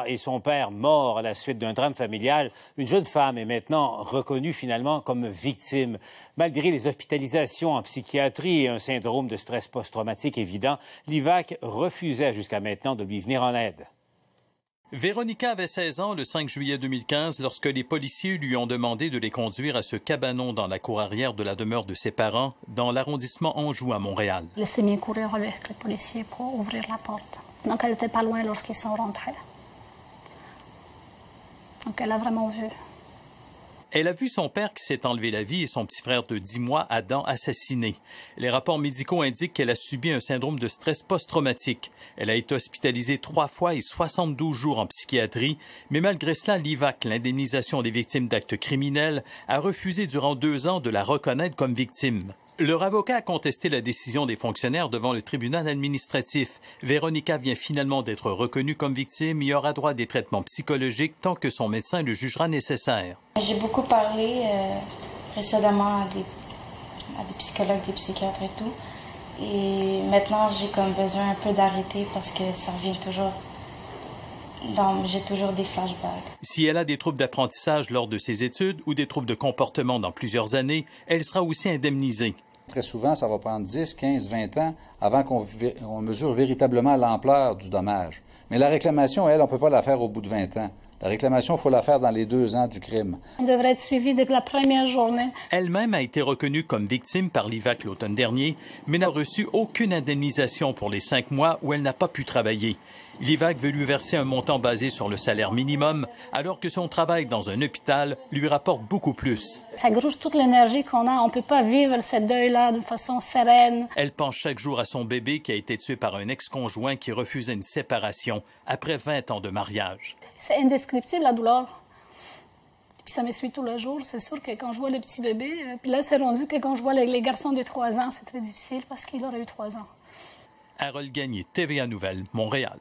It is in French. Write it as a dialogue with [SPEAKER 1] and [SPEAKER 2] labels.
[SPEAKER 1] Et son père mort à la suite d'un drame familial, une jeune femme est maintenant reconnue finalement comme victime. Malgré les hospitalisations en psychiatrie et un syndrome de stress post-traumatique évident, l'IVAC refusait jusqu'à maintenant de lui venir en aide.
[SPEAKER 2] Véronica avait 16 ans le 5 juillet 2015 lorsque les policiers lui ont demandé de les conduire à ce cabanon dans la cour arrière de la demeure de ses parents, dans l'arrondissement Anjou à Montréal.
[SPEAKER 3] Elle s'est mise à courir avec les policiers pour ouvrir la porte. Donc elle n'était pas loin lorsqu'ils sont rentrés. Donc elle a vraiment vu.
[SPEAKER 2] Elle a vu son père qui s'est enlevé la vie et son petit frère de 10 mois, Adam, assassiné. Les rapports médicaux indiquent qu'elle a subi un syndrome de stress post-traumatique. Elle a été hospitalisée 3 fois et 72 jours en psychiatrie, mais malgré cela, l'IVAC, l'indemnisation des victimes d'actes criminels, a refusé durant 2 ans de la reconnaître comme victime. Leur avocat a contesté la décision des fonctionnaires devant le tribunal administratif. Véronica vient finalement d'être reconnue comme victime et aura droit à des traitements psychologiques tant que son médecin le jugera nécessaire.
[SPEAKER 4] J'ai beaucoup parlé précédemment à des psychologues, des psychiatres et tout. Et maintenant, j'ai comme besoin un peu d'arrêter parce que ça revient toujours. J'ai toujours des flashbacks.
[SPEAKER 2] Si elle a des troubles d'apprentissage lors de ses études ou des troubles de comportement dans plusieurs années, elle sera aussi indemnisée.
[SPEAKER 5] Très souvent, ça va prendre 10, 15, 20 ans avant qu'on mesure véritablement l'ampleur du dommage. Mais la réclamation, elle, on ne peut pas la faire au bout de 20 ans. La réclamation, il faut la faire dans les 2 ans du crime.
[SPEAKER 3] On devrait être suivi depuis la première journée.
[SPEAKER 2] Elle-même a été reconnue comme victime par l'IVAC l'automne dernier, mais n'a reçu aucune indemnisation pour les 5 mois où elle n'a pas pu travailler. L'IVAC veut lui verser un montant basé sur le salaire minimum, alors que son travail dans un hôpital lui rapporte beaucoup plus.
[SPEAKER 3] Ça grouche toute l'énergie qu'on a. On ne peut pas vivre ce deuil-là de façon sereine.
[SPEAKER 2] Elle pense chaque jour à son bébé qui a été tué par un ex-conjoint qui refusait une séparation après 20 ans de mariage.
[SPEAKER 3] C'est indescriptible, la douleur. Puis ça me suit tous les jours. C'est sûr que quand je vois le petit bébé, puis là, c'est rendu que quand je vois les garçons de 3 ans, c'est très difficile parce qu'il aurait eu 3 ans.
[SPEAKER 2] Harold Gagné, TVA Nouvelles, Montréal.